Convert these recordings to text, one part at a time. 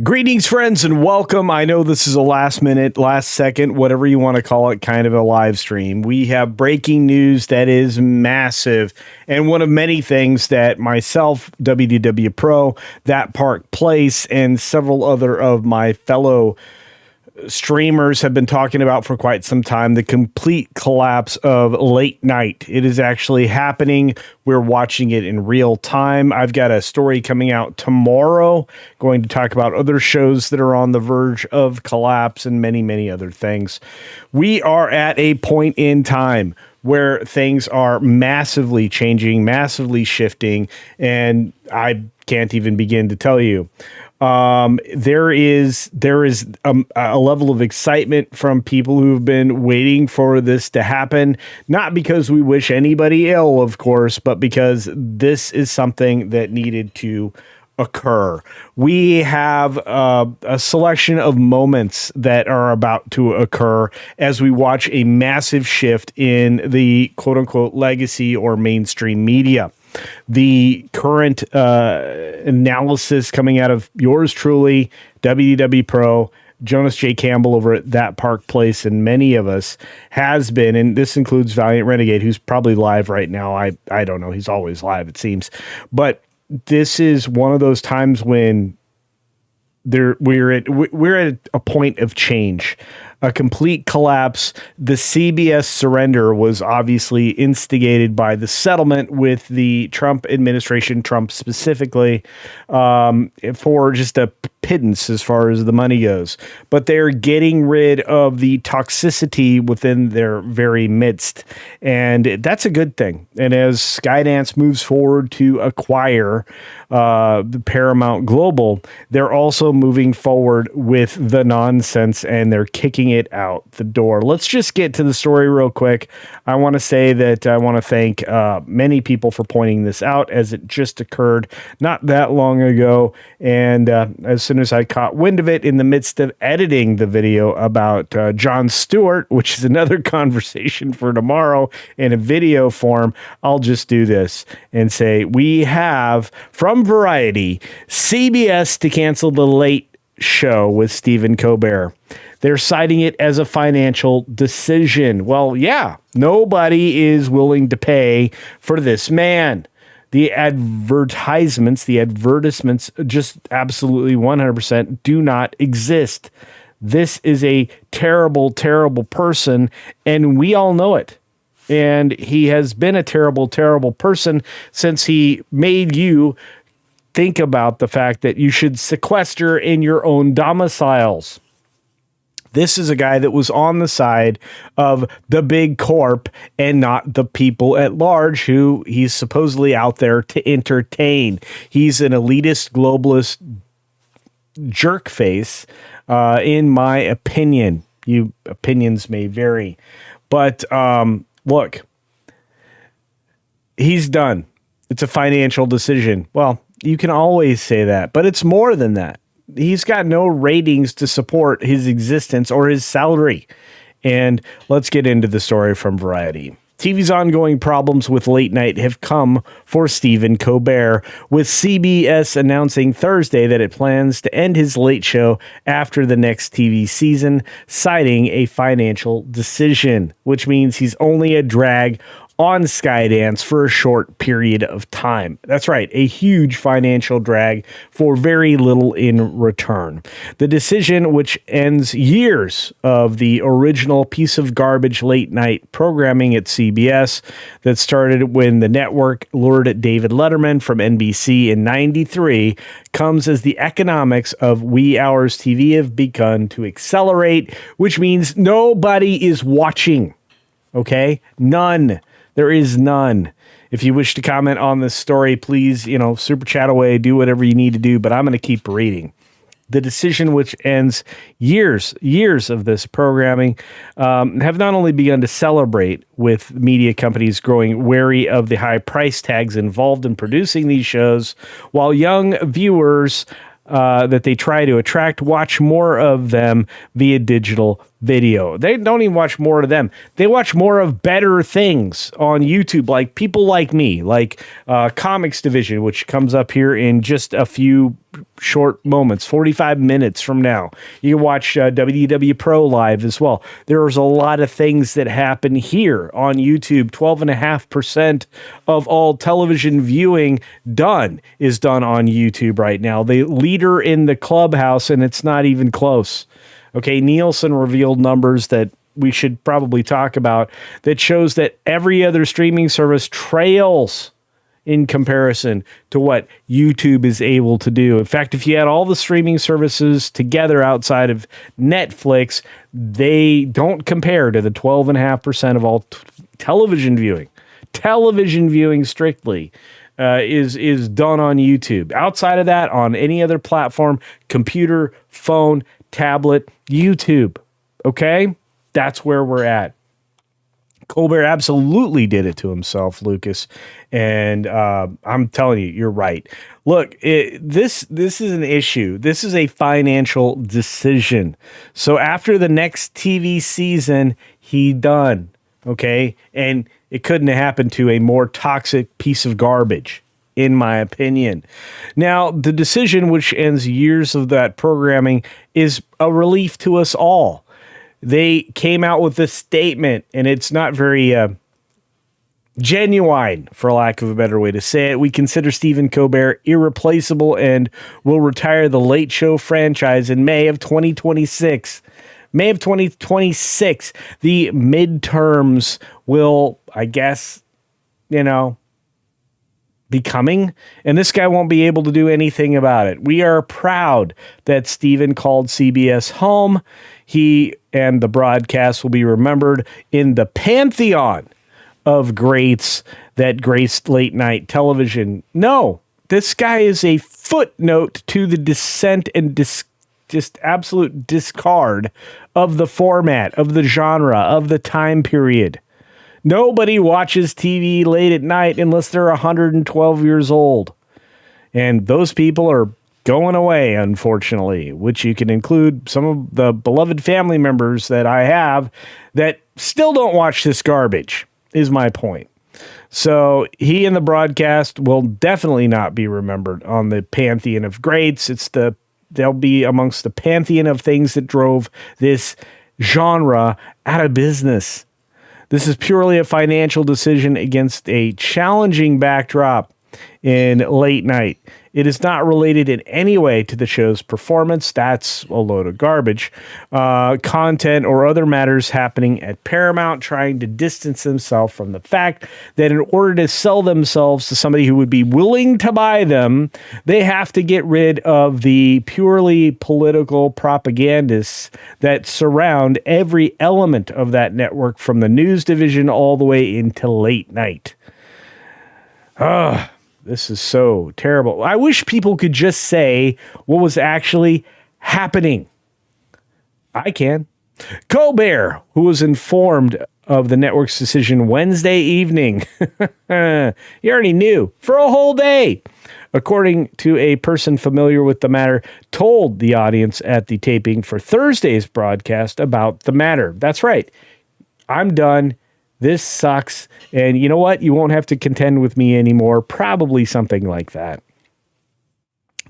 Greetings, friends, and welcome. I know this is a last minute, last second, whatever you want to call it, kind of a live stream. We have breaking news that is massive, and one of many things that myself, WDW Pro, That Park Place, and several other of my fellow streamers have been talking about for quite some time: the complete collapse of late night. It is actually happening. We're watching it in real time. I've got a story coming out tomorrow going to talk about other shows that are on the verge of collapse and many, many other things. We are at a point in time where things are massively changing, massively shifting, and I can't even begin to tell you. There is a level of excitement from people who've been waiting for this to happen, not because we wish anybody ill, of course, but because this is something that needed to occur. We have a selection of moments that are about to occur as we watch a massive shift in the quote unquote legacy or mainstream media. The current analysis coming out of yours truly, WDW Pro, Jonas J. Campbell over at That Park Place, and many of us has been, and this includes Valiant Renegade, who's probably live right now. I don't know. He's always live, it seems. But this is one of those times when we're at a point of change, a complete collapse. The CBS surrender was obviously instigated by the settlement with the Trump administration, Trump specifically, for just a pittance as far as the money goes. But they're getting rid of the toxicity within their very midst, and that's a good thing. And as Skydance moves forward to acquire the Paramount Global, they're also moving forward with the nonsense, and they're kicking it out the door. Let's just get to the story real quick. I want to say that I want to thank many people for pointing this out, as it just occurred not that long ago. And as soon as I caught wind of it in the midst of editing the video about Jon Stewart, which is another conversation for tomorrow in a video form, I'll just do this and say we have from Variety, CBS to cancel the Late Show with Stephen Colbert. They're citing it as a financial decision. Well, yeah, nobody is willing to pay for this man. The advertisements just absolutely 100% do not exist. This is a terrible, terrible person, and we all know it. And he has been a terrible, terrible person since he made you think about the fact that you should sequester in your own domiciles. This is a guy that was on the side of the big corp and not the people at large who he's supposedly out there to entertain. He's an elitist, globalist jerk face, in my opinion. Opinions may vary. But look, he's done. It's a financial decision. Well, you can always say that, but it's more than that. He's got no ratings to support his existence or his salary. And let's get into the story from Variety. TV's ongoing problems with late night have come for Stephen Colbert, with CBS announcing Thursday that it plans to end his late show after the next TV season, citing a financial decision, which means he's only a drag on Skydance for a short period of time. That's right, a huge financial drag for very little in return. The decision, which ends years of the original piece of garbage late night programming at CBS that started when the network lured David Letterman from NBC in '93, comes as the economics of wee hours TV have begun to accelerate, which means nobody is watching. Okay? None. There is none. If you wish to comment on this story, please, super chat away, do whatever you need to do, but I'm going to keep reading. The decision, which ends years of this programming, have not only begun to celebrate, with media companies growing wary of the high price tags involved in producing these shows, while young viewers that they try to attract watch more of them via digital video. They don't even watch more of them. They watch more of better things on YouTube, like people like me, like Comics Division, which comes up here in just a few short moments, 45 minutes from now. You can watch WDW Pro live as well. There's a lot of things that happen here on YouTube. 12.5% of all television viewing is done on YouTube right now. The leader in the clubhouse, and it's not even close. Okay, Nielsen revealed numbers that we should probably talk about that shows that every other streaming service trails in comparison to what YouTube is able to do. In fact, if you add all the streaming services together outside of Netflix, they don't compare to the 12.5% of all television viewing. Television viewing strictly is done on YouTube. Outside of that, on any other platform, computer, phone, tablet, YouTube. Okay? That's where we're at. Colbert absolutely did it to himself, Lucas. And I'm telling you, you're right. Look, this is an issue. This is a financial decision. So after the next TV season, he done. Okay? And it couldn't have happened to a more toxic piece of garbage, in my opinion. Now, the decision, which ends years of that programming, is a relief to us all. They came out with this statement, and it's not very genuine, for lack of a better way to say it. We consider Stephen Colbert irreplaceable and will retire the Late Show franchise in May of 2026. May of 2026. The midterms will, I guess, be coming, and this guy won't be able to do anything about it. We are proud that Stephen called CBS home. He and the broadcast will be remembered in the pantheon of greats that graced late night television. No, this guy is a footnote to the descent and just absolute discard of the format, of the genre, of the time period. Nobody watches TV late at night unless they're 112 years old. And those people are going away, unfortunately, which you can include some of the beloved family members that I have that still don't watch this garbage, is my point. So he and the broadcast will definitely not be remembered on the pantheon of greats. They'll be amongst the pantheon of things that drove this genre out of business. This is purely a financial decision against a challenging backdrop in late night. It is not related in any way to the show's performance. That's a load of garbage. Content or other matters happening at Paramount, trying to distance themselves from the fact that in order to sell themselves to somebody who would be willing to buy them, they have to get rid of the purely political propagandists that surround every element of that network, from the news division all the way into late night. This is so terrible. I wish people could just say what was actually happening. I can. Colbert, who was informed of the network's decision Wednesday evening, he already knew for a whole day, according to a person familiar with the matter, told the audience at the taping for Thursday's broadcast about the matter. That's right. I'm done. This sucks, and you know what? You won't have to contend with me anymore. Probably something like that.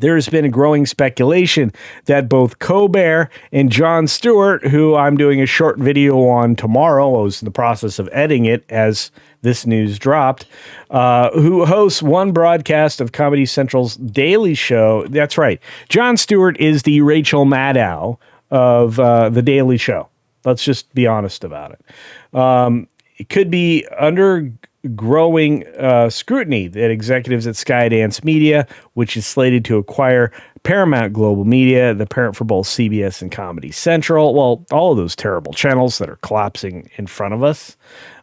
There has been a growing speculation that both Colbert and Jon Stewart, who I'm doing a short video on tomorrow, I was in the process of editing it as this news dropped, who hosts one broadcast of Comedy Central's Daily Show. That's right. Jon Stewart is the Rachel Maddow of The Daily Show. Let's just be honest about it. It could be under growing scrutiny that executives at Skydance Media, which is slated to acquire Paramount Global Media, the parent for both CBS and Comedy Central, well, all of those terrible channels that are collapsing in front of us,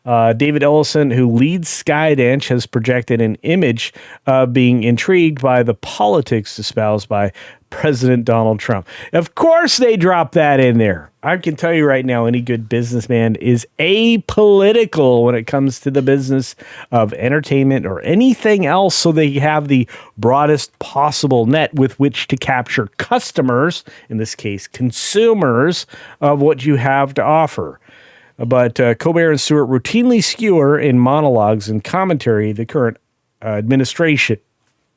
David Ellison, who leads Skydance, has projected an image of being intrigued by the politics espoused by President Donald Trump. Of course they drop that in there. I can tell you right now, any good businessman is apolitical when it comes to the business of entertainment or anything else, so they have the broadest possible net with which to capture customers, in this case consumers, of what you have to offer. But Colbert and Stewart routinely skewer in monologues and commentary the current administration,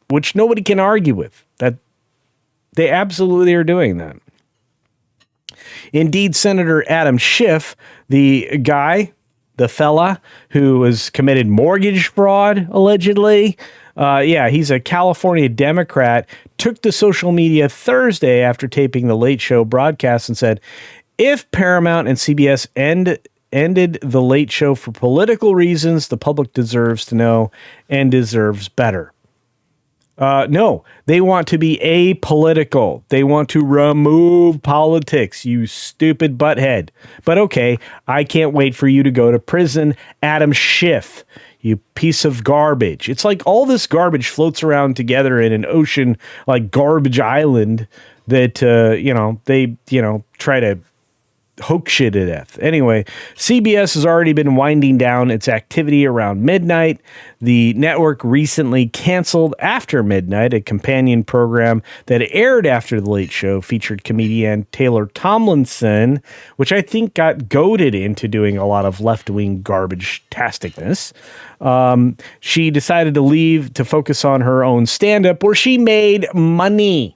which nobody can argue with. That they absolutely are doing that. Indeed, Senator Adam Schiff, the fella who has committed mortgage fraud, allegedly, he's a California Democrat, took to social media Thursday after taping the Late Show broadcast and said, if Paramount and CBS ended the Late Show for political reasons, the public deserves to know and deserves better. No, they want to be apolitical. They want to remove politics, you stupid butthead. But okay, I can't wait for you to go to prison, Adam Schiff, you piece of garbage. It's like all this garbage floats around together in an ocean like Garbage Island that, they try to hoax shit to death. Anyway, CBS has already been winding down its activity around midnight. The network recently canceled After Midnight, a companion program that aired after the Late Show, featured comedian Taylor Tomlinson, which I think got goaded into doing a lot of left-wing garbage-tasticness. She decided to leave to focus on her own stand-up, where she made money.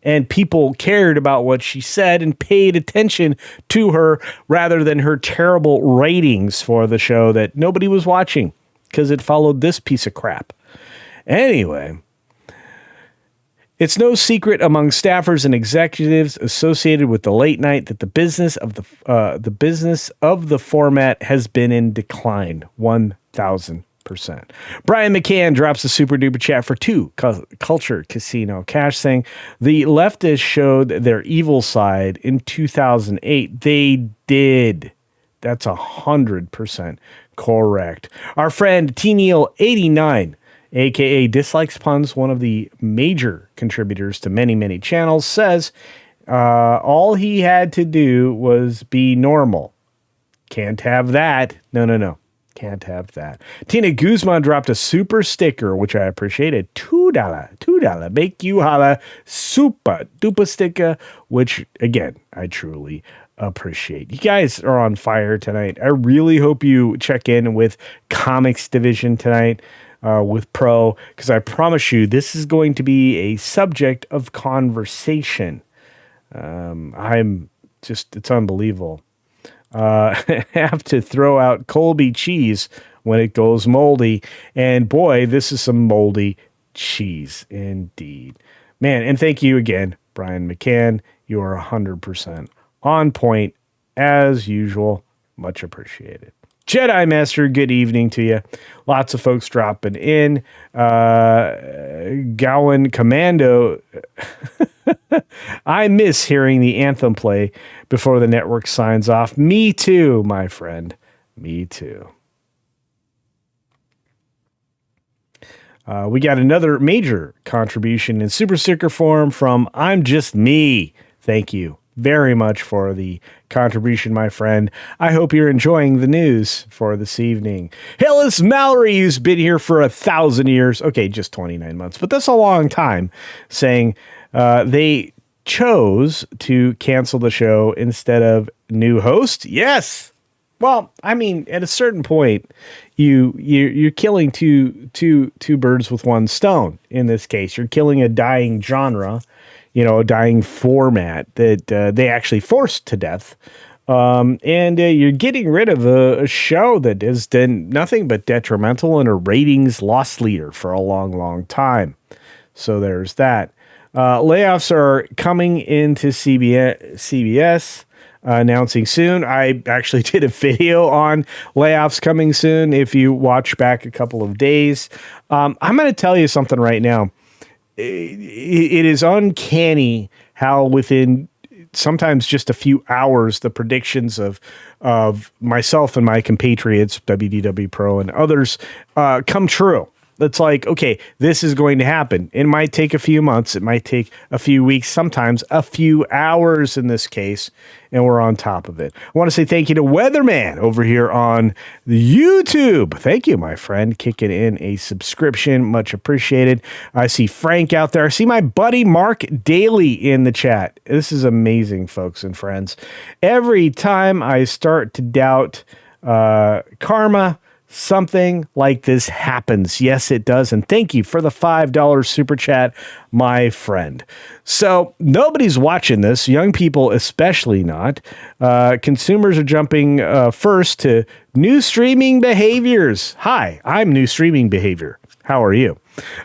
And people cared about what she said and paid attention to her rather than her terrible ratings for the show that nobody was watching because it followed this piece of crap. Anyway, it's no secret among staffers and executives associated with the late night that the business of the format has been in decline. 1,000%. Brian McCann drops a super duper chat for Culture Casino Cash, saying the leftists showed their evil side in 2008. They did. That's 100% correct. Our friend T-Neil89, aka Dislikes Puns, one of the major contributors to many, many channels, says all he had to do was be normal. Can't have that. No. Can't have that. Tina Guzman dropped a super sticker, which I appreciated. $2. Make you holla. Super duper sticker, which, again, I truly appreciate. You guys are on fire tonight. I really hope you check in with Comics Division tonight with Pro, because I promise you this is going to be a subject of conversation. It's unbelievable. Have to throw out Colby cheese when it goes moldy. And boy, this is some moldy cheese indeed. Man, and thank you again, Brian McCann. You are 100% on point as usual. Much appreciated. Jedi Master, good evening to you. Lots of folks dropping in. Gowan Commando. I miss hearing the anthem play before the network signs off. Me too, my friend. Me too. We got another major contribution in super sticker form from I'm Just Me. Thank you very much for the contribution, my friend. I hope you're enjoying the news for this evening. Hillis Mallory, who's been here for 1,000 years. Okay, just 29 months, but that's a long time, saying they chose to cancel the show instead of new host. Yes. Well, I mean, at a certain point, you're killing two birds with one stone. In this case, you're killing a dying genre, a dying format that they actually forced to death. And you're getting rid of a show that has done nothing but detrimental and a ratings loss leader for a long, long time. So there's that. Layoffs are coming into CBS. Announcing soon. I actually did a video on layoffs coming soon. If you watch back a couple of days, I'm going to tell you something right now. It is uncanny how within sometimes just a few hours, the predictions of myself and my compatriots, WDW Pro and others, come true. It's like, okay, this is going to happen. It might take a few months. It might take a few weeks, sometimes a few hours in this case, and we're on top of it. I want to say thank you to Weatherman over here on YouTube. Thank you, my friend, kicking in a subscription. Much appreciated. I see Frank out there. I see my buddy Mark Daly in the chat. This is amazing, folks and friends. Every time I start to doubt karma, something like this happens. Yes, it does. And thank you for the $5 super chat, my friend. So nobody's watching this, young people especially not. Consumers are jumping first to new streaming behaviors. Hi, I'm new streaming behavior. How are you?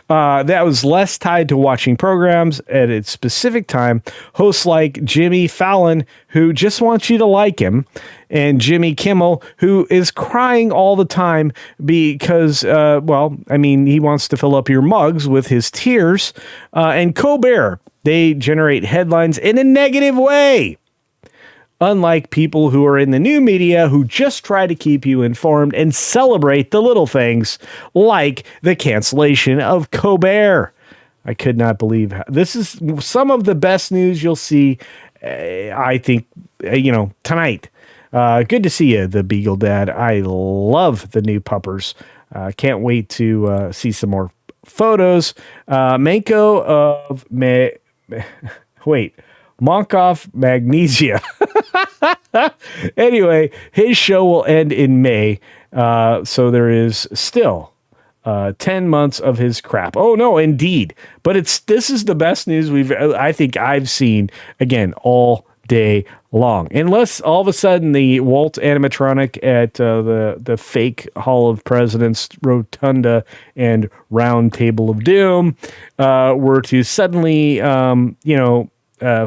That was less tied to watching programs at a specific time. Hosts like Jimmy Fallon, who just wants you to like him, and Jimmy Kimmel, who is crying all the time because, he wants to fill up your mugs with his tears. And Colbert, they generate headlines in a negative way. Unlike people who are in the new media who just try to keep you informed and celebrate the little things like the cancellation of Colbert. I could not believe this is some of the best news you'll see, I think, tonight. Good to see you, the Beagle Dad. I love the new puppers. Can't wait to see some more photos. Manko of Monkoff Magnesia. Anyway, his show will end in May, so there is still 10 months of his crap. Oh no, indeed. But this is the best news I think I've seen again all day long. Unless all of a sudden the Walt animatronic at the fake Hall of Presidents Rotunda and Round Table of Doom were to suddenly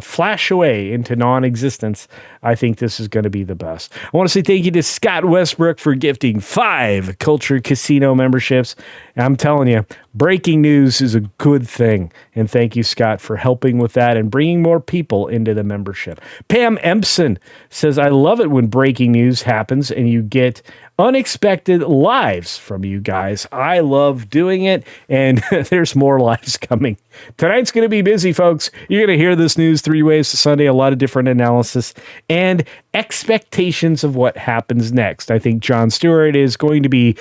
flash away into non-existence, I think this is going to be the best. I want to say thank you to Scott Westbrook for gifting 5 Culture Casino memberships. I'm telling you, breaking news is a good thing. And thank you, Scott, for helping with that and bringing more people into the membership. Pam Empson says, I love it when breaking news happens and you get unexpected lives from you guys. I love doing it, and there's more lives coming. Tonight's going to be busy, folks. You're going to hear this news 3 ways to Sunday, a lot of different analysis and expectations of what happens next. I think Jon Stewart is going to be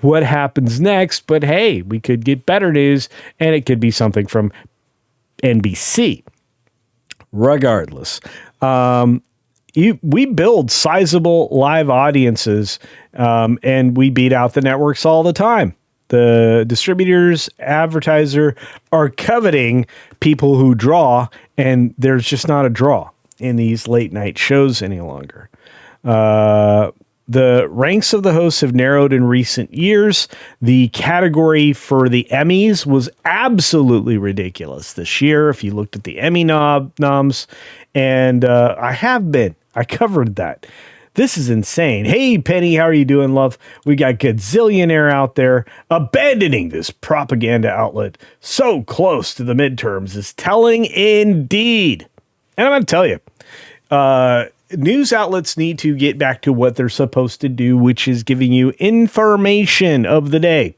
what happens next, but hey, we could get better news, and it could be something from NBC. Regardless, we build sizable live audiences, and we beat out the networks all the time. The distributors, advertiser are coveting people who draw, and there's just not a draw in these late night shows any longer. The ranks of the hosts have narrowed in recent years. The category for the Emmys was absolutely ridiculous this year. If you looked at the Emmy noms, and I covered that. This is insane. Hey, Penny, how are you doing, love? We got Gazillionaire out there abandoning this propaganda outlet so close to the midterms is telling indeed. And I'm going to tell you, news outlets need to get back to what they're supposed to do, which is giving you information of the day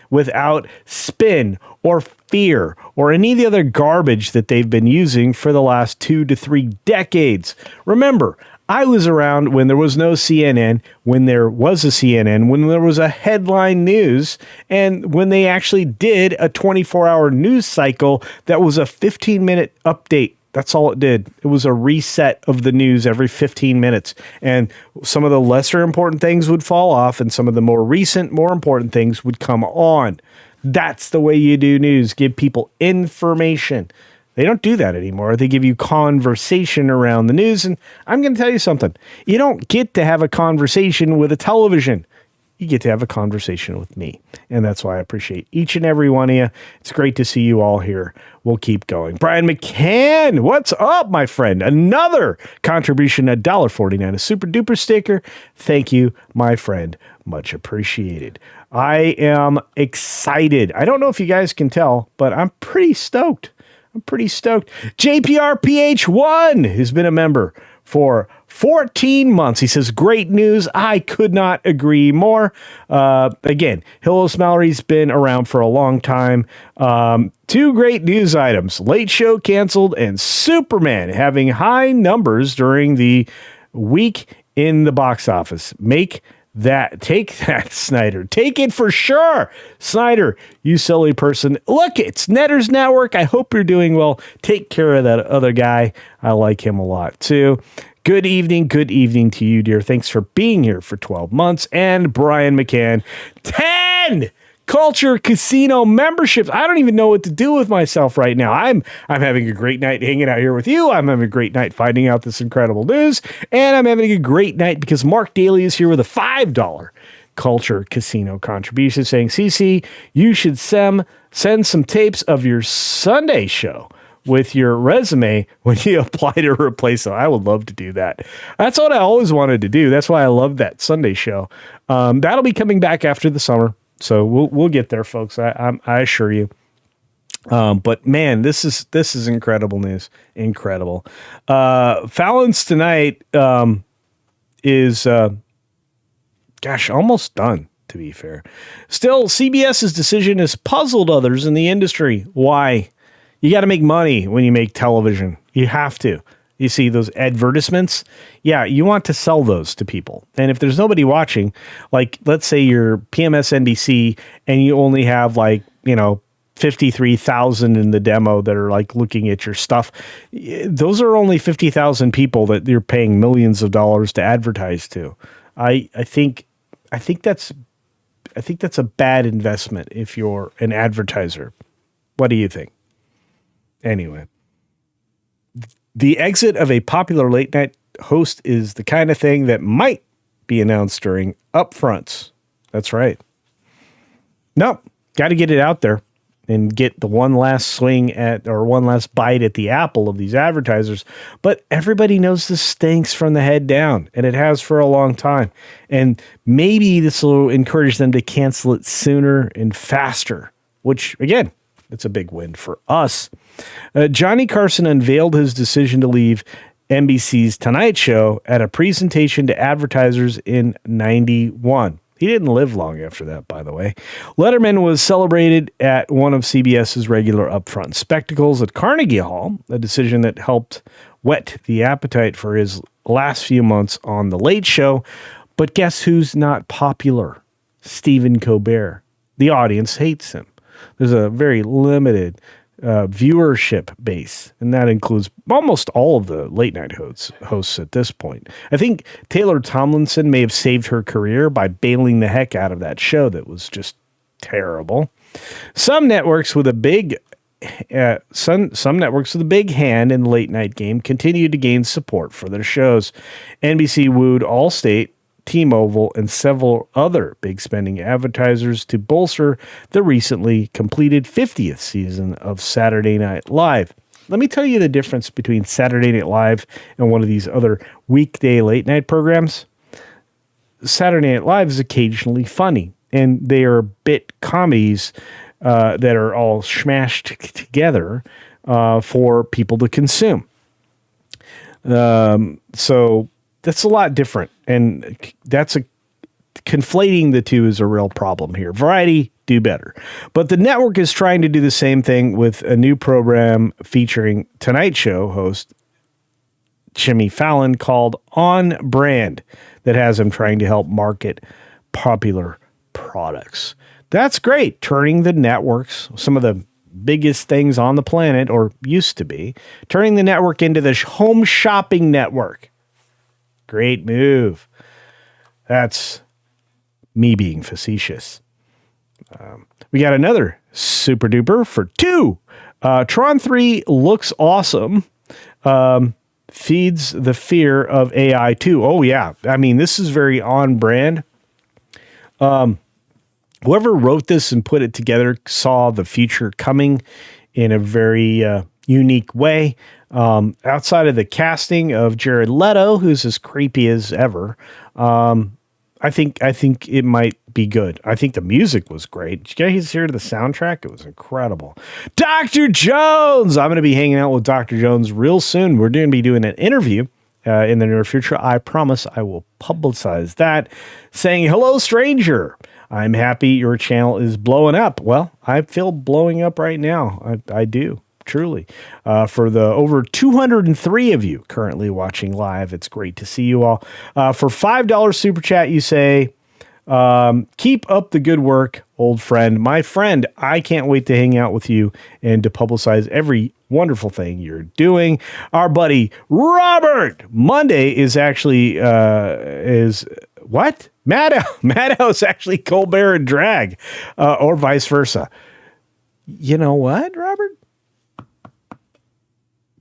without spin or fear or any of the other garbage that they've been using for the last 2 to 3 decades. Remember, I was around when there was no CNN, when there was a CNN, when there was a headline news, and when they actually did a 24-hour news cycle that was a 15-minute update. That's all it did. It was a reset of the news every 15 minutes. And some of the lesser important things would fall off, and some of the more recent, more important things would come on. That's the way you do news. Give people information. They don't do that anymore. They give you conversation around the news. And I'm going to tell you something. You don't get to have a conversation with a television. You get to have a conversation with me. And that's why I appreciate each and every one of you. It's great to see you all here. We'll keep going. Brian McCann, what's up, my friend? Another contribution, $1.49, a super duper sticker. Thank you, my friend. Much appreciated. I am excited. I don't know if you guys can tell, but I'm pretty stoked. I'm pretty stoked. JPRPH1 has been a member for 14 months. He says, great news. I could not agree more. Again, Hillis Mallory's been around for a long time. Two great news items. Late Show canceled and Superman having high numbers during the week in the box office. Take that, Snyder. Take it for sure. Snyder, you silly person. Look, it's Netter's Network. I hope you're doing well. Take care of that other guy. I like him a lot too. Good evening to you, dear. Thanks for being here for 12 months. And Brian McCann, 10 Culture Casino memberships. I don't even know what to do with myself right now. I'm having a great night hanging out here with you. I'm having a great night finding out this incredible news. And I'm having a great night because Mark Daly is here with a $5 Culture Casino contribution saying, CC, you should send some tapes of your Sunday show with your resume when you apply to replace them. I would love to do that. That's what I always wanted to do. That's why I love that Sunday show. That'll be coming back after the summer. So we'll get there, folks. I assure you. But man, this is incredible news. Incredible. Fallon's tonight is almost done, to be fair. Still, CBS's decision has puzzled others in the industry. Why? You got to make money when you make television. You have to. You see those advertisements? Yeah, you want to sell those to people. And if there's nobody watching, like let's say you're PMS NBC and you only have 53,000 in the demo that are like looking at your stuff. Those are only 50,000 people that you're paying millions of dollars to advertise to. I think that's a bad investment if you're an advertiser. What do you think? Anyway. The exit of a popular late night host is the kind of thing that might be announced during upfronts. That's right. Nope. Got to get it out there and get the one last swing at, or one last bite at the apple of these advertisers. But everybody knows this stinks from the head down, and it has for a long time. And maybe this will encourage them to cancel it sooner and faster, which again, it's a big win for us. Johnny Carson unveiled his decision to leave NBC's Tonight Show at a presentation to advertisers in 91. He didn't live long after that, by the way. Letterman was celebrated at one of CBS's regular upfront spectacles at Carnegie Hall, a decision that helped whet the appetite for his last few months on The Late Show. But guess who's not popular? Stephen Colbert. The audience hates him. There's a very limited viewership base, and that includes almost all of the late night hosts at this point. I think Taylor Tomlinson may have saved her career by bailing the heck out of that show that was just terrible. Some networks with a big hand in the late night game continue to gain support for their shows. NBC wooed Allstate, T-Mobile, and several other big spending advertisers to bolster the recently completed 50th season of Saturday Night Live. Let me tell you the difference between Saturday Night Live and one of these other weekday late night programs. Saturday Night Live is occasionally funny, and they are bit comedies that are all smashed together for people to consume. So that's a lot different, and conflating the two is a real problem here. Variety, do better. But the network is trying to do the same thing with a new program featuring Tonight Show host Jimmy Fallon called On Brand that has him trying to help market popular products. That's great. Turning the networks, some of the biggest things on the planet, or used to be, turning the network into the home shopping network. Great move. That's me being facetious. We got another super duper for 2. Tron 3 looks awesome. Feeds the fear of AI too. Oh yeah. I mean, this is very on brand. Whoever wrote this and put it together saw the future coming in a very unique way. Outside of the casting of Jared Leto, who's as creepy as ever, I think it might be good. I think the music was great. Did you guys hear the soundtrack? It was incredible. Dr. Jones! I'm going to be hanging out with Dr. Jones real soon. We're going to be doing an interview in the near future. I promise I will publicize that. Saying, hello, stranger. I'm happy your channel is blowing up. Well, I feel blowing up right now. I do. Truly. For the over 203 of you currently watching live, it's great to see you all. For $5 super chat, you say, keep up the good work, old friend. My friend, I can't wait to hang out with you and to publicize every wonderful thing you're doing. Our buddy Robert, Monday is actually, is what? Maddow is actually Colbert and drag, or vice versa. You know what, Robert?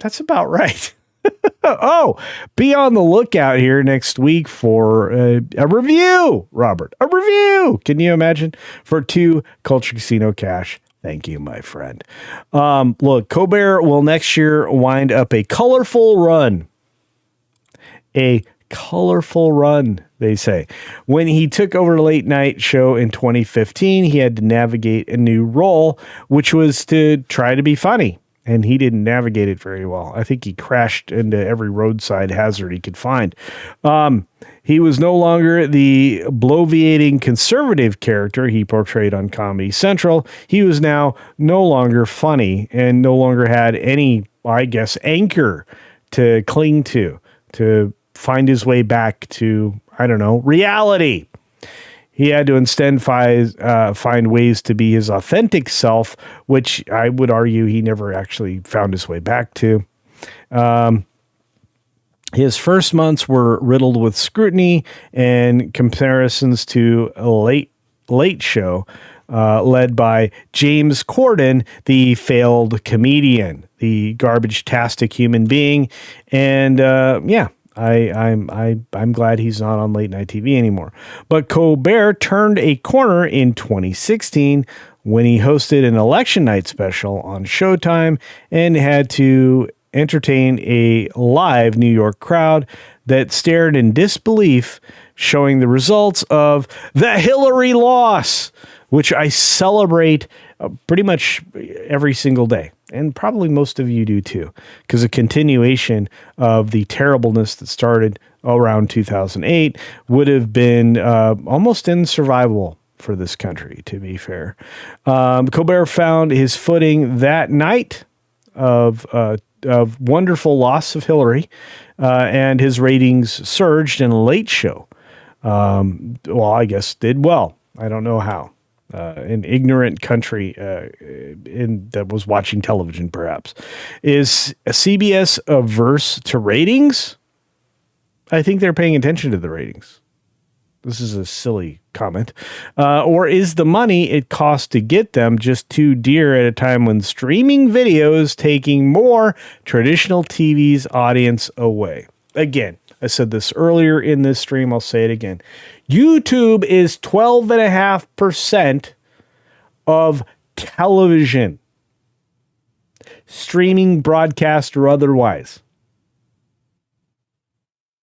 That's about right. Oh, be on the lookout here next week for a review, Robert. A review. Can you imagine? For 2 Culture Casino cash. Thank you, my friend. Look, Colbert will next year wind up a colorful run. A colorful run, they say. When he took over the late night show in 2015, he had to navigate a new role, which was to try to be funny. And he didn't navigate it very well. I think he crashed into every roadside hazard he could find. He was no longer the bloviating conservative character he portrayed on Comedy Central. He was now no longer funny and no longer had any, I guess, anchor to cling to find his way back to, I don't know, reality. He had to instead find ways to be his authentic self, which I would argue he never actually found his way back to. His first months were riddled with scrutiny and comparisons to a late show led by James Corden, the failed comedian, the garbage-tastic human being. And I'm glad he's not on late night TV anymore. But Colbert turned a corner in 2016 when he hosted an election night special on Showtime and had to entertain a live New York crowd that stared in disbelief, showing the results of the Hillary loss, which I celebrate pretty much every single day. And probably most of you do too, because a continuation of the terribleness that started around 2008 would have been almost unsurvivable for this country, to be fair. Colbert found his footing that night of wonderful loss of Hillary, and his ratings surged in a late show. Well, I guess did well. I don't know how. An ignorant country that was watching television, perhaps. Is CBS averse to ratings? I think they're paying attention to the ratings. This is a silly comment. Or is the money it costs to get them just too dear at a time when streaming video is taking more traditional TV's audience away? Again, I said this earlier in this stream. I'll say it again. YouTube is 12.5% of television, streaming, broadcast, or otherwise.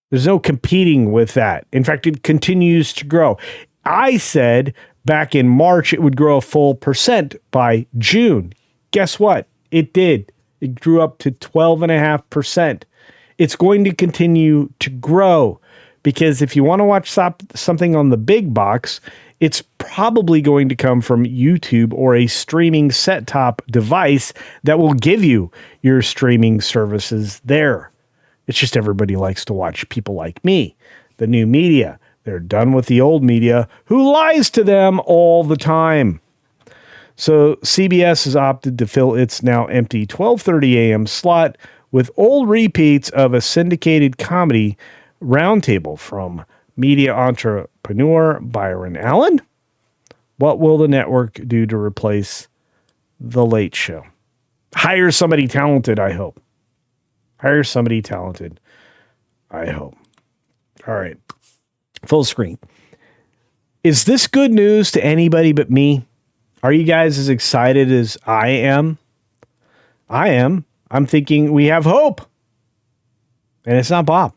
There's no competing with that. In fact, it continues to grow. I said back in March it would grow a full percent by June. Guess what? It did. It grew up to 12.5%. It's going to continue to grow. Because if you want to watch something on the big box, it's probably going to come from YouTube or a streaming set-top device that will give you your streaming services there. It's just everybody likes to watch people like me, the new media. They're done with the old media who lies to them all the time. So CBS has opted to fill its now empty 12:30 a.m. slot with old repeats of a syndicated comedy roundtable from media entrepreneur Byron Allen. What will the network do to replace The Late Show? Hire somebody talented, I hope. Hire somebody talented, I hope. All right. Full screen. Is this good news to anybody but me? Are you guys as excited as I am? I am. I'm thinking we have hope. And it's not Bob.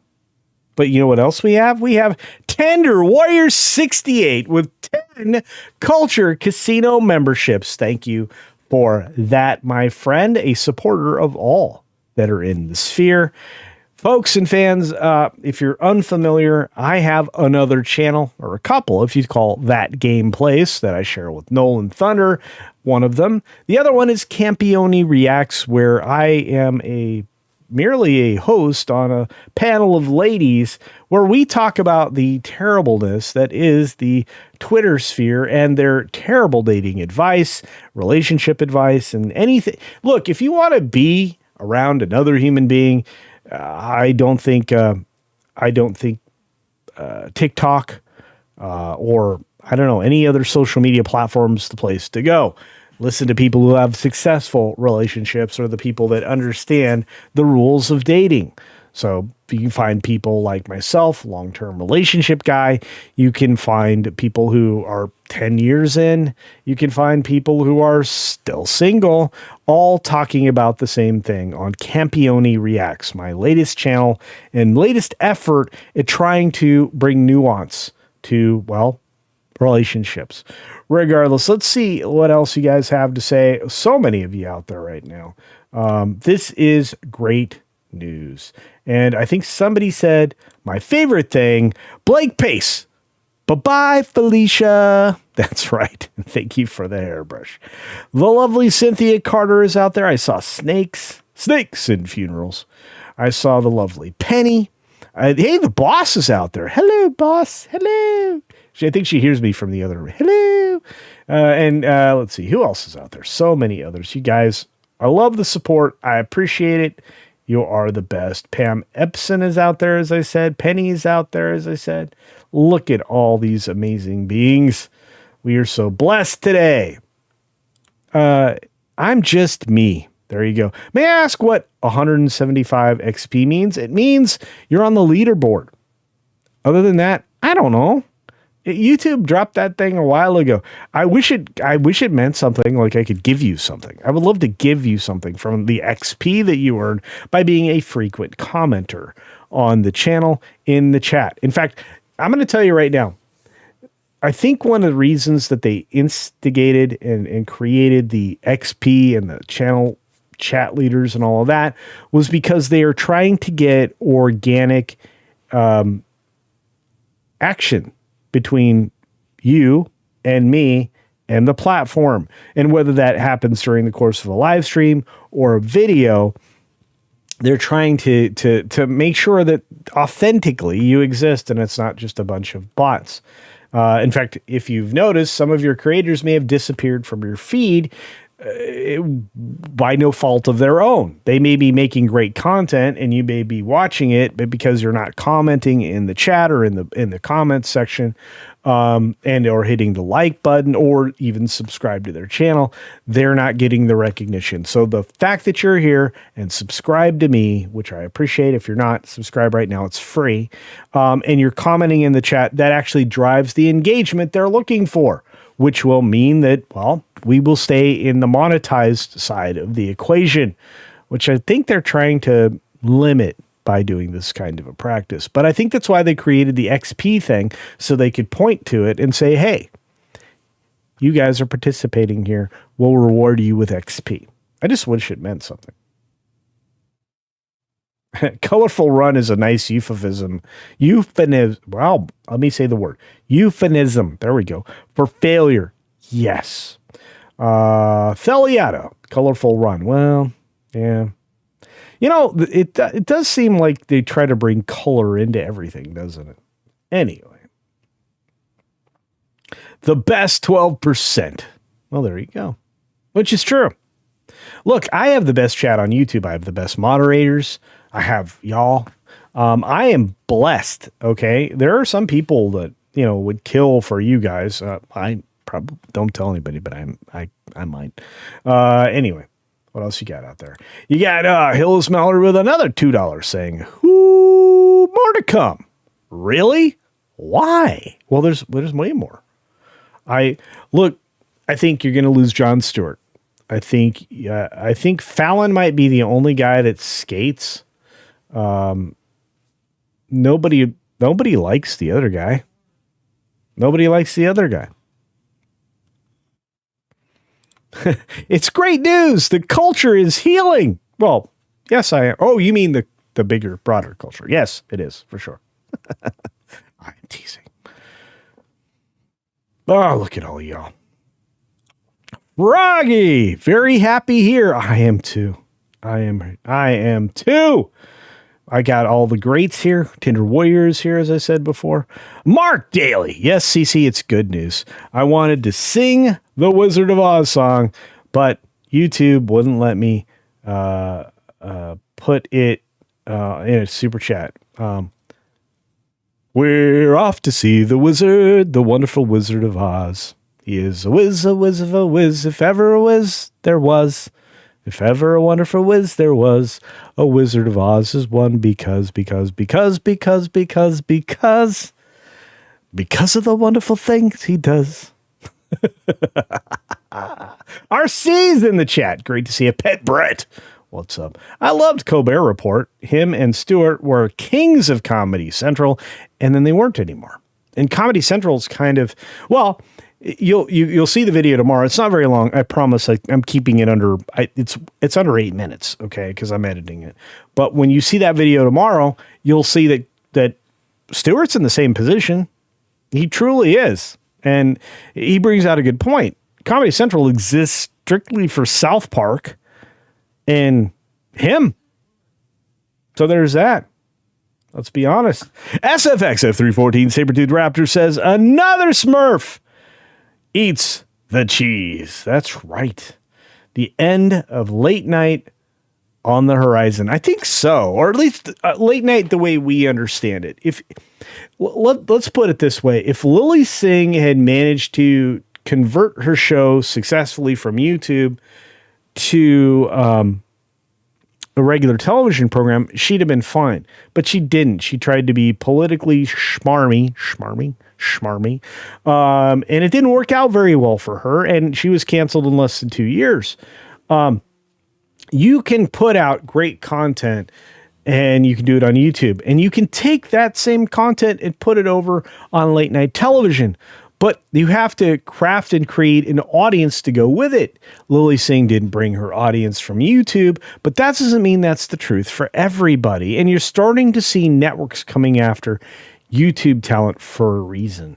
But you know what else we have? We have Tender Warrior 68 with 10 Culture Casino memberships. Thank you for that, my friend, a supporter of all that are in the sphere. Folks and fans, if you're unfamiliar, I have another channel, or a couple, if you call that Game Place, that I share with Nolan Thunder, one of them. The other one is Campione Reacts, where I am merely a host on a panel of ladies where we talk about the terribleness that is the Twitter sphere and their terrible dating advice, relationship advice, and anything. Look, if you want to be around another human being, I don't think TikTok or I don't know, any other social media platforms the place to go. Listen to people who have successful relationships or the people that understand the rules of dating. So you can find people like myself, long-term relationship guy. You can find people who are 10 years in. You can find people who are still single, all talking about the same thing on Campione Reacts, my latest channel and latest effort at trying to bring nuance to, well, relationships. Regardless, let's see what else you guys have to say. So many of you out there right now. This is great news. And I think somebody said, my favorite thing, Blake Pace. Bye-bye, Felicia. That's right. Thank you for the hairbrush. The lovely Cynthia Carter is out there. I saw snakes in funerals. I saw the lovely Penny. Hey, the boss is out there. Hello, boss. Hello. I think she hears me from the other room. Hello. And let's see. Who else is out there? So many others. You guys, I love the support. I appreciate it. You are the best. Pam Epson is out there, as I said. Penny is out there, as I said. Look at all these amazing beings. We are so blessed today. I'm just me. There you go. May I ask what 175 XP means? It means you're on the leaderboard. Other than that, I don't know. YouTube dropped that thing a while ago. I wish it meant something, like I could give you something. I would love to give you something from the XP that you earn by being a frequent commenter on the channel in the chat. In fact, I'm going to tell you right now, I think one of the reasons that they instigated and created the XP and the channel chat leaders and all of that was because they are trying to get organic action between you and me and the platform. And whether that happens during the course of a live stream or a video, they're trying to make sure that authentically you exist and it's not just a bunch of bots. In fact, if you've noticed, some of your creators may have disappeared from your feed by no fault of their own. They may be making great content and you may be watching it, but because you're not commenting in the chat or in the comments section, and or hitting the like button or even subscribe to their channel, they're not getting the recognition. So the fact that you're here and subscribe to me, which I appreciate. If you're not, subscribe right now, it's free. And you're commenting in the chat, that actually drives the engagement they're looking for, which will mean that, well, we will stay in the monetized side of the equation, which I think they're trying to limit by doing this kind of a practice. But I think that's why they created the XP thing, so they could point to it and say, hey, you guys are participating here. We'll reward you with XP. I just wish it meant something. Colorful run is a nice euphemism. Well, let me say the word. Euphemism. There we go. For failure. Yes. Theliata. Colorful run. Well, yeah. You know, it does seem like they try to bring color into everything, doesn't it? Anyway. The best 12%. Well, there you go. Which is true. Look, I have the best chat on YouTube. I have the best moderators. I have y'all. I am blessed. Okay. There are some people that, you know, would kill for you guys. I probably don't tell anybody, but I might. Anyway, what else you got out there? You got Hills Mallard with another $2 saying, "Whoo, more to come." Really? Why? Well, there's way more. I think you're going to lose Jon Stewart. I think Fallon might be the only guy that skates. Nobody likes the other guy. Nobody likes the other guy. It's great news. The culture is healing. Well, yes, I am. Oh, you mean the bigger, broader culture. Yes, it is, for sure. I'm teasing. Oh, look at all y'all. Froggy, very happy here. I am too. I am too. I got all the greats here. Tinder Warriors here, as I said before. Mark Daly. Yes, CC, it's good news. I wanted to sing the Wizard of Oz song, but YouTube wouldn't let me put it in a super chat. We're off to see the wizard, the wonderful Wizard of Oz. He is a whiz of a whiz, if ever a whiz there was. If ever a wonderful whiz there was, a Wizard of Oz is one because of the wonderful things he does. RC's in the chat. Great to see you. Pet Brett. What's up? I loved Colbert Report. Him and Stewart were kings of Comedy Central, and then they weren't anymore. And Comedy Central's kind of, well, you'll see the video tomorrow. It's not very long. I promise. I'm keeping it under. It's under 8 minutes. Okay, because I'm editing it. But when you see that video tomorrow, you'll see that Stewart's in the same position. He truly is, and he brings out a good point. Comedy Central exists strictly for South Park and him. So there's that. Let's be honest. SFXF314 Sabretooth Raptor says another Smurf eats the cheese. That's right. The end of late night on the horizon. I think so, or at least late night the way we understand it. Let's put it this way. If Lily Singh had managed to convert her show successfully from YouTube to a regular television program, she'd have been fine. But she didn't. She tried to be politically schmarmy. And it didn't work out very well for her, and she was canceled in less than 2 years. You can put out great content, and you can do it on YouTube, and you can take that same content and put it over on late night television. But you have to craft and create an audience to go with it. Lily Singh didn't bring her audience from YouTube, but that doesn't mean that's the truth for everybody. And you're starting to see networks coming after YouTube talent for a reason.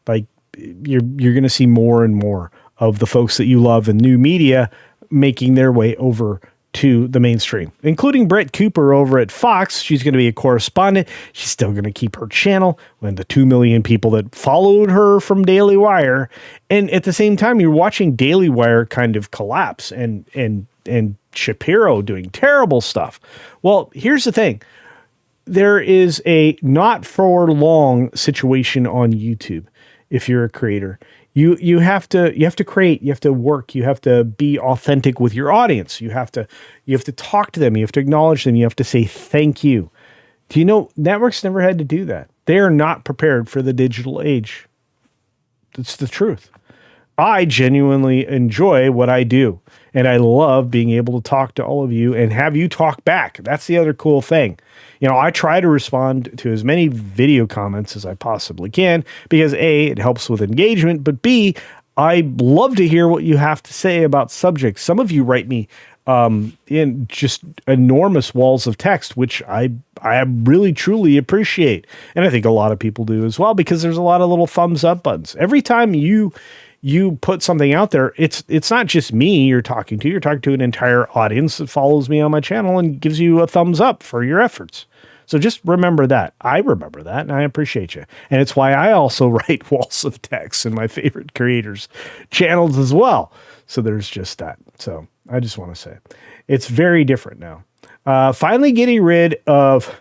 Like you're going to see more and more of the folks that you love in new media making their way over to the mainstream, including Brett Cooper over at Fox. She's going to be a correspondent. She's still going to keep her channel when the 2 million people that followed her from Daily Wire. And at the same time, you're watching Daily Wire kind of collapse and Shapiro doing terrible stuff. Well, here's the thing. There is a not for long situation on YouTube. If you're a creator, you have to create, you have to work, you have to be authentic with your audience. You have to talk to them. You have to acknowledge them. You have to say thank you. Do you know networks never had to do that? They are not prepared for the digital age. That's the truth. I genuinely enjoy what I do, and I love being able to talk to all of you and have you talk back. That's the other cool thing. You know, I try to respond to as many video comments as I possibly can because A, it helps with engagement, but B, I love to hear what you have to say about subjects. Some of you write me in just enormous walls of text, which I really truly appreciate. And I think a lot of people do as well, because there's a lot of little thumbs up buttons. Every time you put something out there, it's not just me you're talking to an entire audience that follows me on my channel and gives you a thumbs up for your efforts. So just remember that. I remember that, and I appreciate you. And it's why I also write walls of text in my favorite creators' channels as well. So there's just that. So I just want to say it's very different now. Finally getting rid of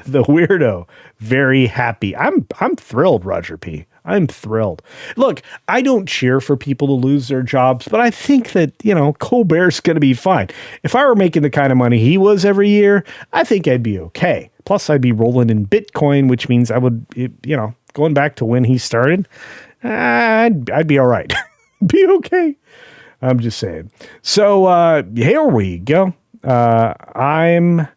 the weirdo. Very happy. I'm thrilled, Roger P. I'm thrilled. Look, I don't cheer for people to lose their jobs, but I think that, Colbert's going to be fine. If I were making the kind of money he was every year, I think I'd be okay. Plus, I'd be rolling in Bitcoin, which means I would, going back to when he started, I'd be all right. Be okay. I'm just saying. So here we go. I'm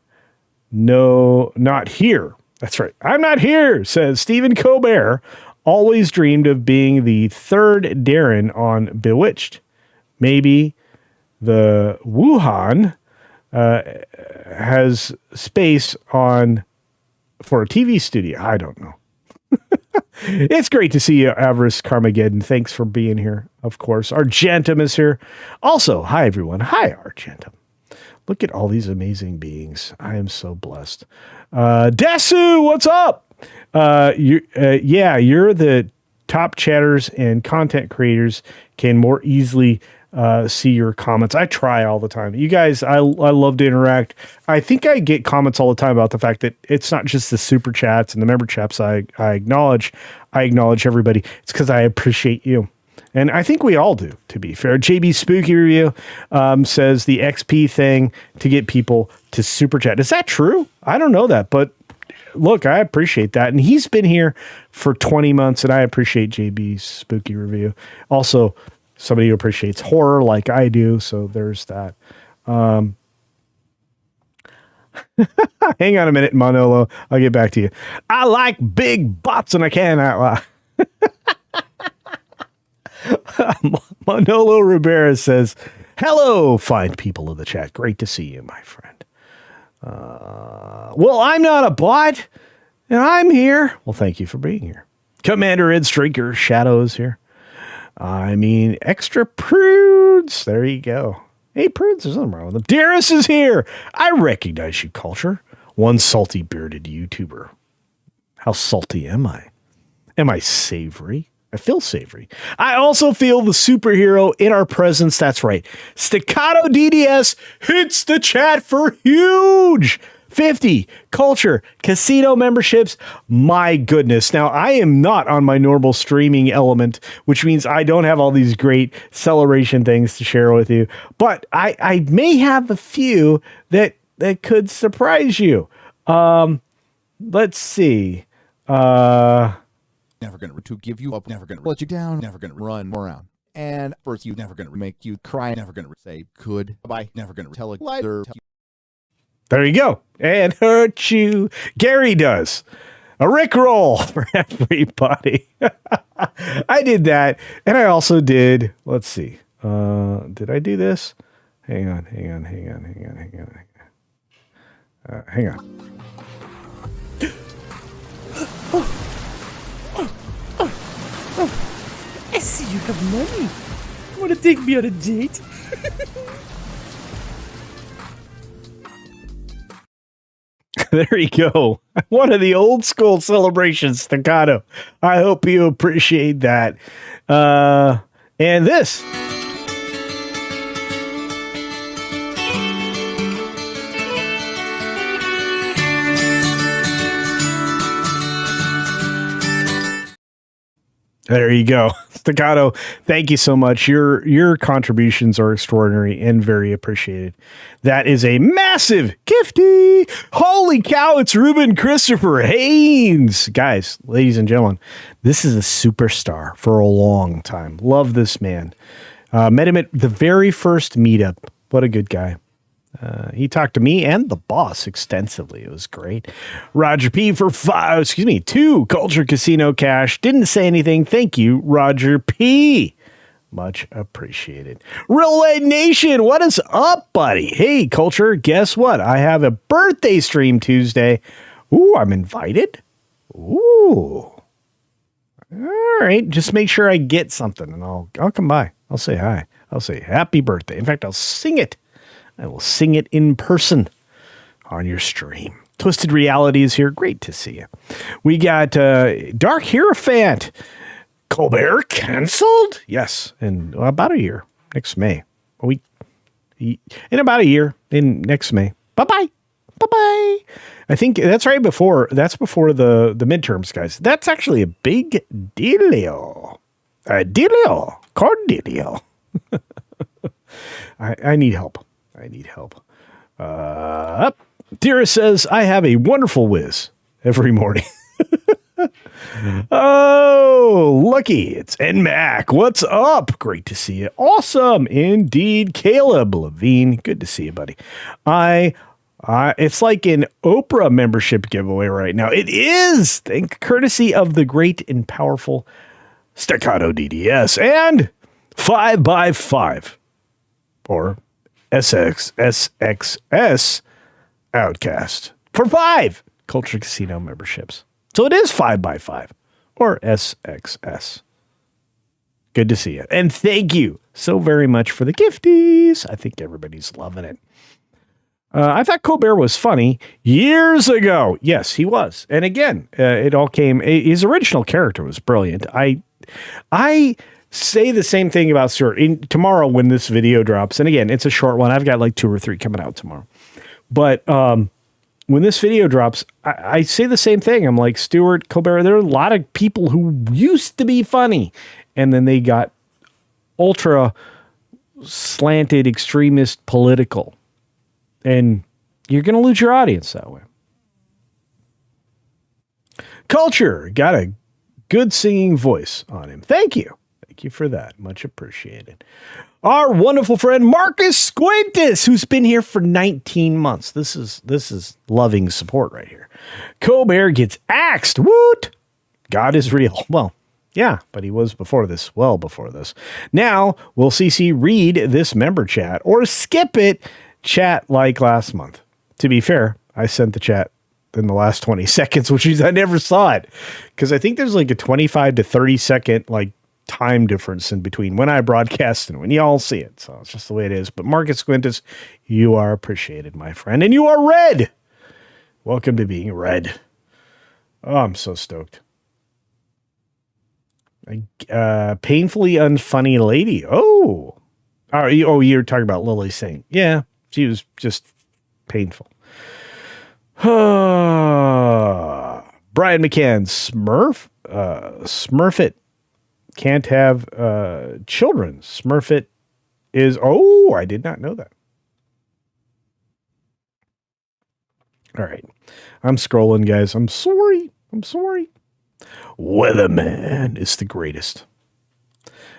not here. That's right. I'm not here, says Stephen Colbert Always dreamed of being the third Darren on Bewitched. Maybe the Wuhan has space on for a TV studio. I don't know. It's great to see you, Avarice Carmageddon. Thanks for being here, of course. Argentum is here. Also, hi, everyone. Hi, Argentum. Look at all these amazing beings. I am so blessed. Desu, what's up? You're the top chatters and content creators can more easily see your comments. I try all the time. You guys, I love to interact. I think I get comments all the time about the fact that it's not just the super chats and the member chats I acknowledge. I acknowledge everybody. It's because I appreciate you. And I think we all do, to be fair. JB Spooky Review says the XP thing to get people to super chat. Is that true? I don't know that, but look, I appreciate that. And he's been here for 20 months, and I appreciate JB's Spooky Review. Also, somebody who appreciates horror like I do, so there's that. Hang on a minute, Manolo. I'll get back to you. I like big butts, and I cannot lie. Manolo Rivera says, hello, fine people of the chat. Great to see you, my friend. Well, I'm not a bot, and I'm here. Well, thank you for being here. Commander Ed Streaker, Shadows here. I mean, extra prudes. There you go. Hey, prudes, there's nothing wrong with them. Darius is here. I recognize you, Culture. One salty bearded YouTuber. How salty am I? Am I savory? I feel savory. I also feel the superhero in our presence. That's right. Staccato DDS hits the chat for huge 50 Culture Casino memberships. My goodness. Now, I am not on my normal streaming element, which means I don't have all these great celebration things to share with you. But I may have a few that could surprise you. Let's see. Never gonna to give you up, never gonna let you down, never gonna run around. And first, you never gonna make you cry, never gonna say goodbye, never gonna tell a lie. There you go. And hurt you. Gary does. A Rickroll for everybody. I did that. And I also did, let's see. Did I do this? Hang on. Hang on. I see you have money. Want to take me on a date? There you go. One of the old school celebrations, Staccato. I hope you appreciate that. And this. There you go. Staccato, thank you so much. Your contributions are extraordinary and very appreciated. That is a massive gifty. Holy cow, it's Ruben Christopher Haynes. Guys, ladies and gentlemen, this is a superstar for a long time. Love this man. Met him at the very first meetup. What a good guy. He talked to me and the boss extensively. It was great. Roger P for 2 Culture Casino Cash. Didn't say anything. Thank you, Roger P. Much appreciated. Relay Nation, what is up, buddy? Hey, Culture, guess what? I have a birthday stream Tuesday. Ooh, I'm invited. Ooh. All right, just make sure I get something, and I'll come by. I'll say hi. I'll say happy birthday. In fact, I'll sing it. I will sing it in person on your stream. Twisted Reality is here. Great to see you. We got Dark Hierophant. Colbert canceled? Yes, in about a year. Next May. In about a year. In next May. Bye-bye. Bye-bye. I think that's right before. That's before the midterms, guys. That's actually a big dealio. A dealio. Cordelio. I need help. I need help. Dira says, I have a wonderful whiz every morning. Oh, lucky. It's NMAC. What's up? Great to see you. Awesome. Indeed. Caleb Levine. Good to see you, buddy. I It's like an Oprah membership giveaway right now. It is, courtesy of the great and powerful Staccato DDS and 5x5 or SXS Outcast for 5 Culture Casino memberships. So it is 5x5 or SXS. Good to see you. And thank you so very much for the gifties. I think everybody's loving it. I thought Colbert was funny years ago. Yes, he was. And again, it all came, his original character was brilliant. I say the same thing about Stewart. Tomorrow when this video drops, and again, it's a short one. I've got like 2 or 3 coming out tomorrow. But when this video drops, I say the same thing. I'm like, Stewart, Colbert, there are a lot of people who used to be funny, and then they got ultra slanted, extremist, political. And you're going to lose your audience that way. Culture got a good singing voice on him. Thank you. Thank you for that. Much appreciated. Our wonderful friend Marcus Squintus, who's been here for 19 months. This is loving support right here. Colbert gets axed. Woot! God is real. Well, yeah, but he was before this. Well before this. Now, will CC read this member chat or skip it? Chat like last month. To be fair, I sent the chat in the last 20 seconds, which means I never saw it because I think there's like a 25 to 30 second like time difference in between when I broadcast and when y'all see it. So it's just the way it is. But Marcus Quintus, you are appreciated, my friend, and you are red. Welcome to being red. Oh, I'm so stoked. Painfully unfunny lady. Oh, you're talking about Lily Singh. Yeah. She was just painful. Brian McCann, Smurfit can't have children. Smurfit is, I did not know that. All right. I'm scrolling, guys. I'm sorry. Weatherman is the greatest.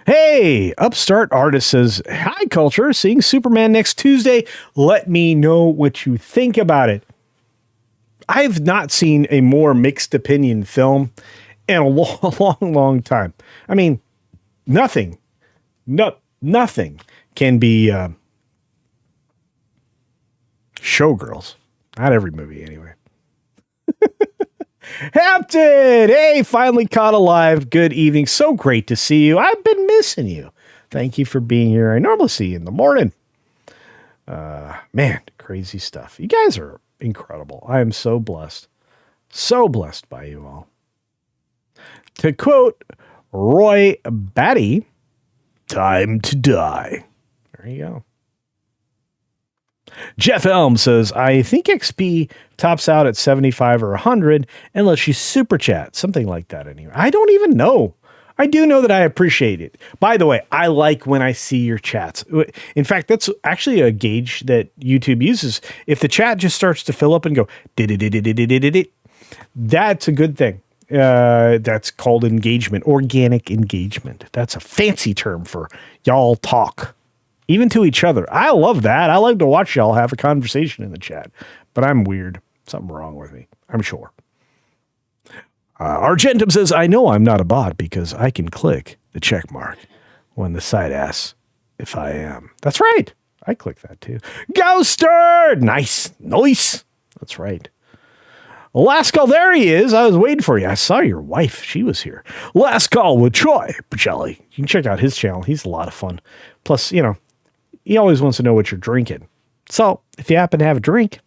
Hey, Upstart Artist says, hi, Culture, seeing Superman next Tuesday. Let me know what you think about it. I've not seen a more mixed opinion film in a long time. I mean, nothing can be Showgirls. Not every movie, anyway. Hampton, hey, finally caught alive. Good evening. So great to see you. I've been missing you. Thank you for being here. I normally see you in the morning. Man, crazy stuff. You guys are incredible. I am so blessed. So blessed by you all. To quote Roy Batty, time to die. There you go. Jeff Elm says, I think XP tops out at 75 or 100 unless you super chat. Something like that anyway. I don't even know. I do know that I appreciate it. By the way, I like when I see your chats. In fact, that's actually a gauge that YouTube uses. If the chat just starts to fill up and go, that's a good thing. That's called engagement, organic engagement. That's a fancy term for y'all talk. Even to each other. I love that. I like to watch y'all have a conversation in the chat. But I'm weird. Something wrong with me. I'm sure. Argentum says, I know I'm not a bot because I can click the check mark when the site asks if I am. That's right. I click that too. Ghoster! Nice. That's right. Last call. There he is. I was waiting for you. I saw your wife. She was here. Last call with Troy Pacelli. You can check out his channel. He's a lot of fun. Plus, he always wants to know what you're drinking. So if you happen to have a drink,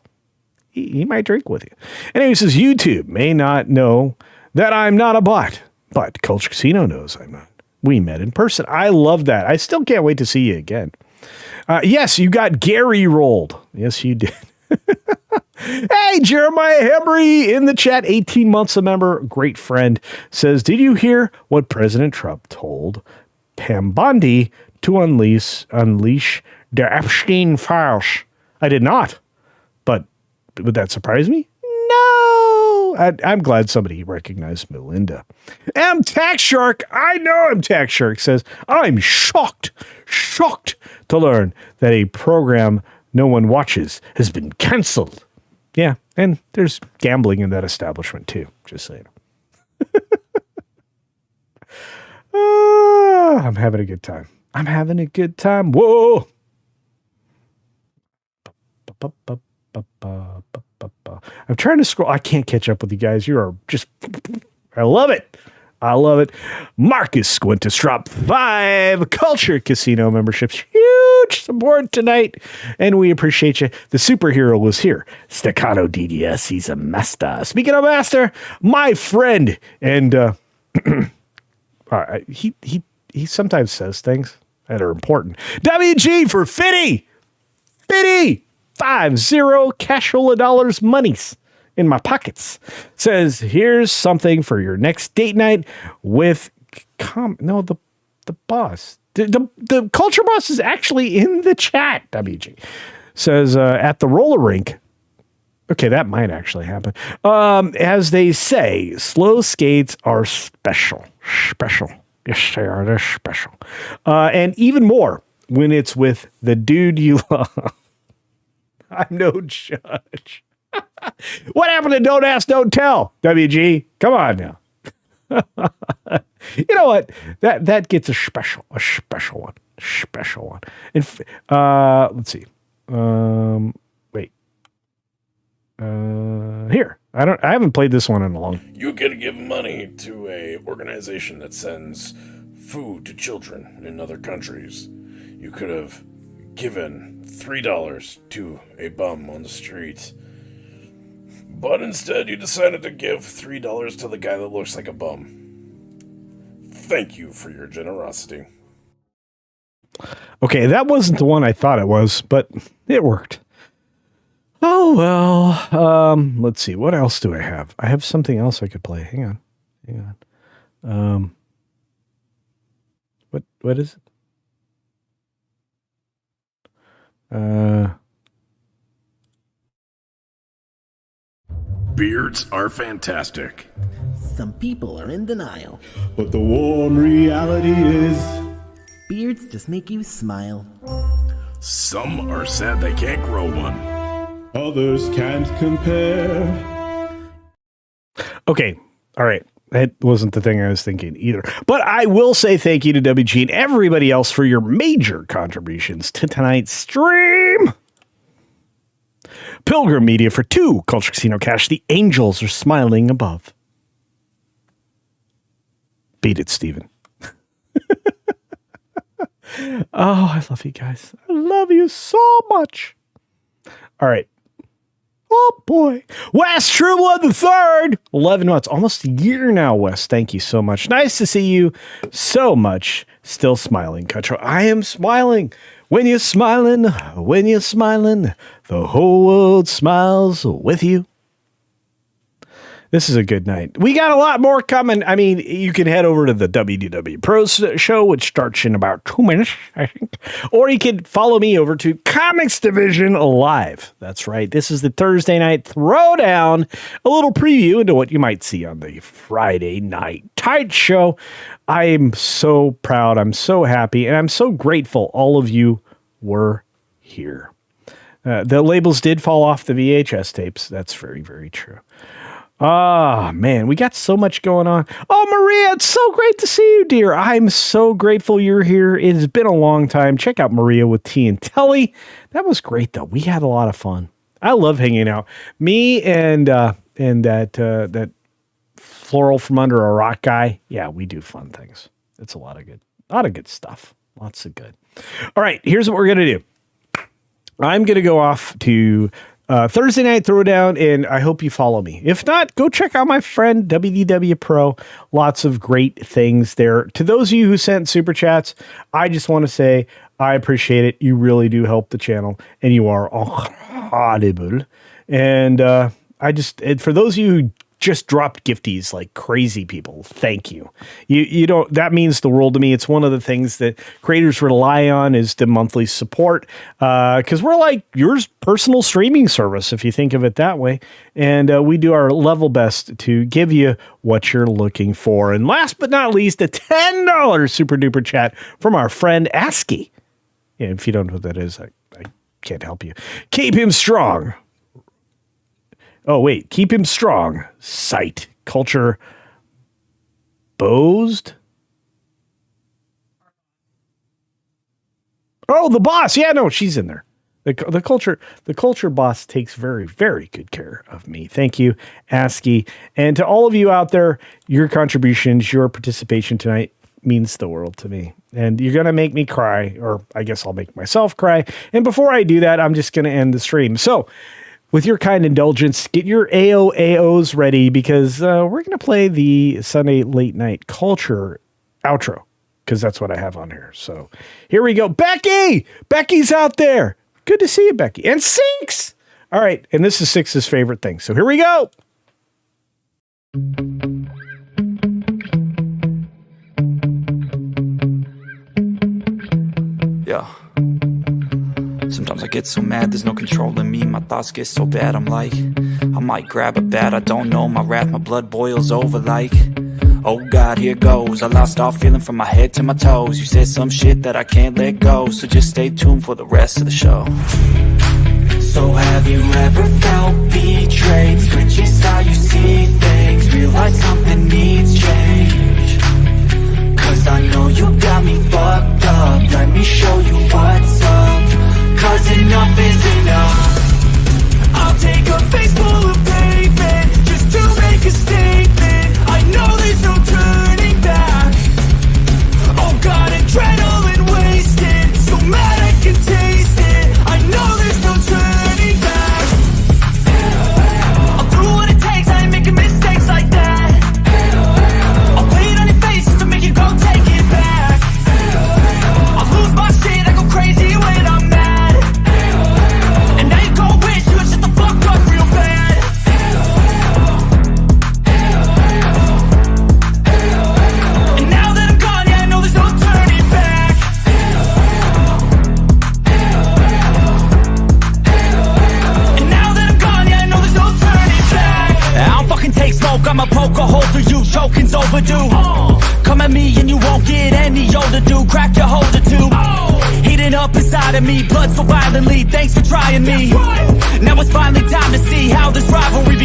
he might drink with you. Anyway, he says, YouTube may not know that I'm not a bot, but Culture Casino knows I'm not. We met in person. I love that. I still can't wait to see you again. Yes, you got Gary rolled. Yes, you did. Hey, Jeremiah Hembry in the chat, 18 months a member, great friend, says, did you hear what President Trump told Pam Bondi to unleash der Epstein files? I did not, but would that surprise me? No. I'm glad somebody recognized Melinda. M Tax Shark, I know M Tax Shark says, I'm shocked to learn that a program no one watches has been canceled. Yeah, and there's gambling in that establishment too, just so you know. I'm having a good time. I'm having a good time. Whoa! I'm trying to scroll. I can't catch up with you guys. You are just... I love it. I love it. Marcus Squintus dropped 5 Culture Casino memberships. Huge support tonight. And we appreciate you. The superhero was here. Staccato DDS. He's a master. Speaking of master, my friend. And he sometimes says things that are important. WG for Fitty. 50 cashola dollars monies in my pockets. Says, here's something for your next date night with the boss. The culture boss is actually in the chat, WG. Says, at the roller rink. Okay, that might actually happen. As they say, slow skates are special. Special. Yes, they are. They're special. And even more when it's with the dude you love. I'm no judge. What happened to don't ask, don't tell? WG, come on now. You know what? That gets a special one. And let's see. Wait. Here. I haven't played this one in a long. You could give money to a organization that sends food to children in other countries. You could have given $3 to a bum on the street. But instead, you decided to give $3 to the guy that looks like a bum. Thank you for your generosity. Okay, that wasn't the one I thought it was, but it worked. Oh, well. Let's see. What else do I have? I have something else I could play. Hang on. What is it? Beards are fantastic. Some people are in denial. But the warm reality is Beards just make you smile. Some are sad they can't grow one. others can't compare. Okay. All right. That wasn't the thing I was thinking either. But I will say thank you to WG and everybody else for your major contributions to tonight's stream. Pilgrim Media for 2 Culture Casino Cash. The angels are smiling above. Beat it, Steven. Oh, I love you guys. I love you so much. All right. Oh, boy. Wes Trueblood the Third. 11 months. Almost a year now, Wes. Thank you so much. Nice to see you so much. Still smiling, Cutro. I am smiling. When you're smiling, the whole world smiles with you. This is a good night. We got a lot more coming. I mean, you can head over to the WDW Pros show, which starts in about 2 minutes, I think. Or you can follow me over to Comics Division Live. That's right. This is the Thursday night throwdown. A little preview into what you might see on the Friday night Tight show. I am so proud. I'm so happy. And I'm so grateful all of you were here. The labels did fall off the VHS tapes. That's very, very true. Ah, man, we got so much going on. Oh, Maria, it's so great to see you, dear. I'm so grateful you're here. It has been a long time. Check out Maria with T and Telly. That was great, though. We had a lot of fun. I love hanging out. Me and that floral from under a rock guy. Yeah, we do fun things. It's a lot of good stuff. Lots of good. All right, here's what we're gonna do. I'm gonna go off to Thursday Night Throwdown, and I hope you follow me. If not, go check out my friend WDW Pro. Lots of great things there. To those of you who sent super chats, I just want to say I appreciate it. You really do help the channel, and you are audible. And for those of you who just dropped gifties like crazy people, thank you. You don't, that means the world to me. It's one of the things that creators rely on is the monthly support, because we're like your personal streaming service, if you think of it that way. And we do our level best to give you what you're looking for. And last but not least, a $10 super duper chat from our friend ASCII. Yeah, if you don't know what that is, can't help you. Keep him strong. Oh, wait. Keep him strong. Sight. Culture. Bozed. Oh, the boss. Yeah, no, she's in there. The culture boss takes very, very good care of me. Thank you, ASCII. And to all of you out there, your contributions, your participation tonight means the world to me. And you're going to make me cry, or I guess I'll make myself cry. And before I do that, I'm just going to end the stream. So with your kind indulgence, get your AOAOs ready, because we're going to play the Sunday late night culture outro, because that's what I have on here. So here we go. Becky! Becky's out there. Good to see you, Becky. And Six! All right. And this is Six's favorite thing. So here we go. Yeah. Sometimes I get so mad, there's no controlling me. My thoughts get so bad, I'm like, I might grab a bat, I don't know. My wrath, my blood boils over like, oh God, here goes. I lost all feeling from my head to my toes. You said some shit that I can't let go, so just stay tuned for the rest of the show. So have you ever felt betrayed? Switches how you see things, realize something needs change. Cause I know you got me fucked up, let me show you what's up. Cause enough is enough. I'll take a face full of pavement just to make a statement. I know there's no turning back. Oh God, adrenaline wasted, so mad I can taste it. I know there's no turning back. I'll do what it takes, I ain't making mistakes like that. I'll lay it on your face just to make you go take it back. I'll lose my shit, I go crazy when I'm mad. And now you go wish you would shut the fuck up real bad. And now that I'm gone, yeah, I know there's no turning back. And now that I'm gone, yeah, I know there's no turning back. I don't fucking take smoke, I'ma poke a hole through you, choking's overdue. Come at me and you won't get any older, dude. Crack your holder too. Heating up inside of me, blood so violently. Thanks for trying me. Now it's finally time to see how this rivalry